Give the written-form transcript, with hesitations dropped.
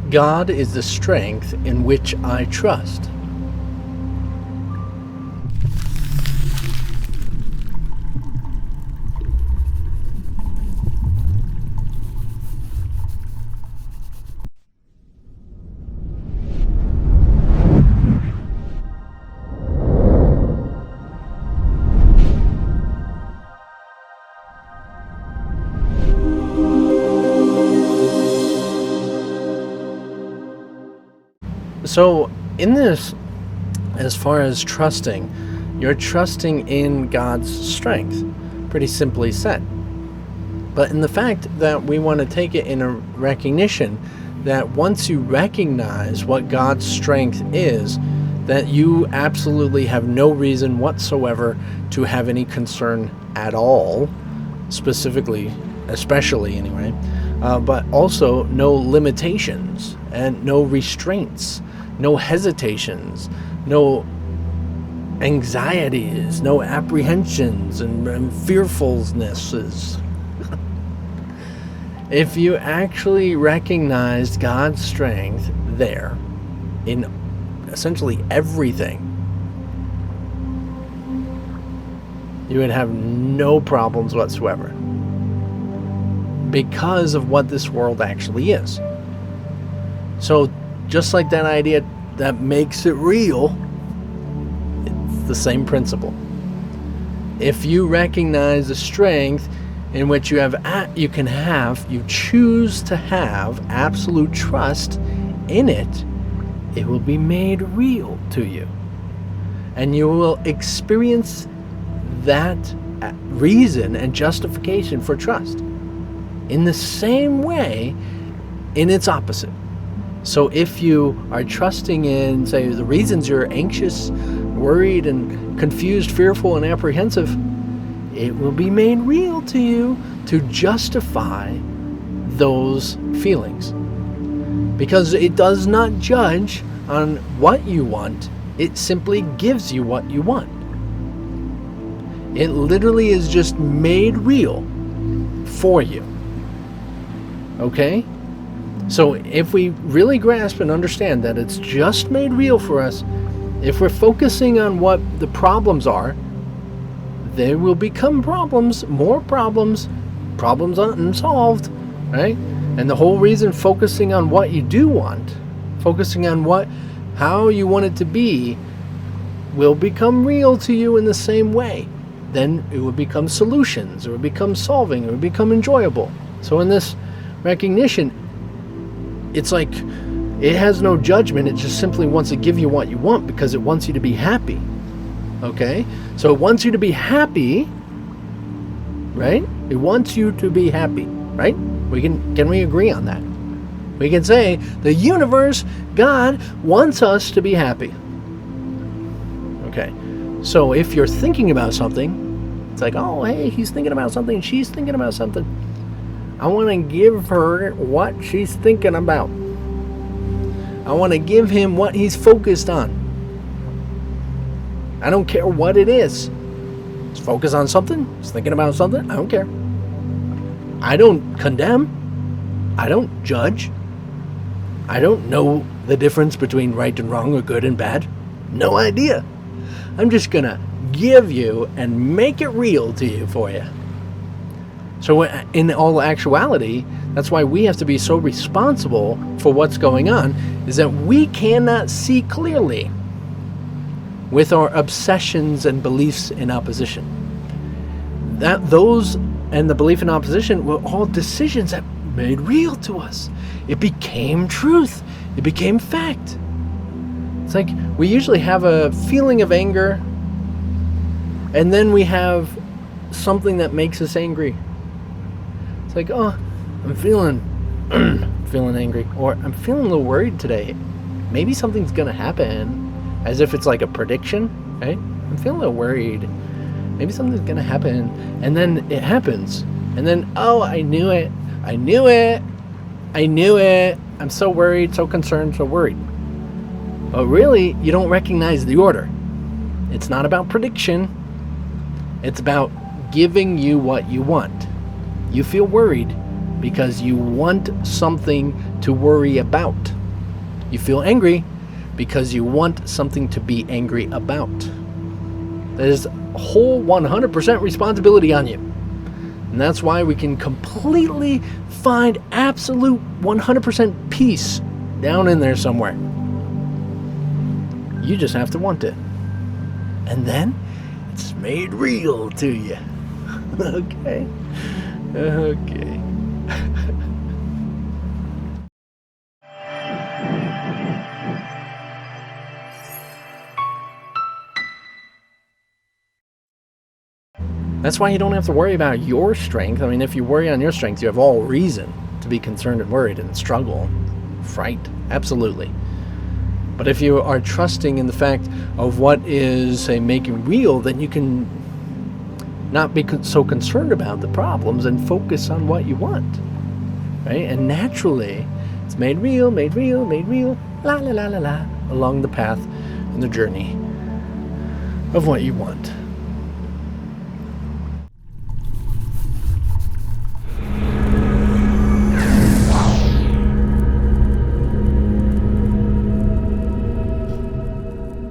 God is the strength in which I trust. So, in this, as far as trusting, you're trusting in God's strength, pretty simply said. But in the fact that we want to take it in a recognition that once you recognize what God's strength is, that you absolutely have no reason whatsoever to have any concern at all, specifically, especially anyway, but also no limitations and no restraints, no hesitations, no anxieties, no apprehensions and fearfulnesses. If you actually recognized God's strength there in essentially everything, you would have no problems whatsoever because of what this world actually is. So just like that idea that makes it real, it's the same principle. If you recognize the strength in which you choose to have absolute trust in it, it will be made real to you. And you will experience that reason and justification for trust in the same way in its opposite. So if you are trusting in, say, the reasons you're anxious, worried, and confused, fearful, and apprehensive, it will be made real to you to justify those feelings. Because it does not judge on what you want, it simply gives you what you want. It literally is just made real for you. Okay? So if we really grasp and understand that it's just made real for us, if we're focusing on what the problems are, there will become problems, more problems unsolved, right? And the whole reason focusing on what you do want, focusing on how you want it to be, will become real to you in the same way. Then it will become solutions, it will become solving, it will become enjoyable. So in this recognition, it's like it has no judgment. It just simply wants to give you what you want because it wants you to be happy. Okay? So it wants you to be happy, right? It wants you to be happy, right? Can we agree on that? We can say the universe, God, wants us to be happy. Okay. So if you're thinking about something, it's like, oh, hey, he's thinking about something, she's thinking about something. I want to give her what she's thinking about. I want to give him what he's focused on. I don't care what it is. He's focused on something. He's thinking about something. I don't care. I don't condemn. I don't judge. I don't know the difference between right and wrong or good and bad. No idea. I'm just going to give you and make it real to you for you. So in all actuality, that's why we have to be so responsible for what's going on, is that we cannot see clearly with our obsessions and beliefs in opposition. Those and the belief in opposition were all decisions that made real to us. It became truth. It became fact. It's like we usually have a feeling of anger, and then we have something that makes us angry. It's like, oh, I'm feeling angry, or I'm feeling a little worried today. Maybe something's gonna happen, as if it's like a prediction, right? I'm feeling a little worried. Maybe something's gonna happen, and then it happens, and then, oh, I knew it. I'm so worried, so concerned, so worried. But really, you don't recognize the order. It's not about prediction. It's about giving you what you want. You feel worried because you want something to worry about. You feel angry because you want something to be angry about. There's a whole 100% responsibility on you. And that's why we can completely find absolute 100% peace down in there somewhere. You just have to want it. And then it's made real to you. Okay? Okay. That's why you don't have to worry about your strength. I mean, if you worry on your strength, you have all reason to be concerned and worried and struggle, fright. Absolutely. But if you are trusting in the fact of what is, say, making real, then you can not be so concerned about the problems and focus on what you want. Right? And naturally, it's made real, la la la la la, along the path and the journey of what you want.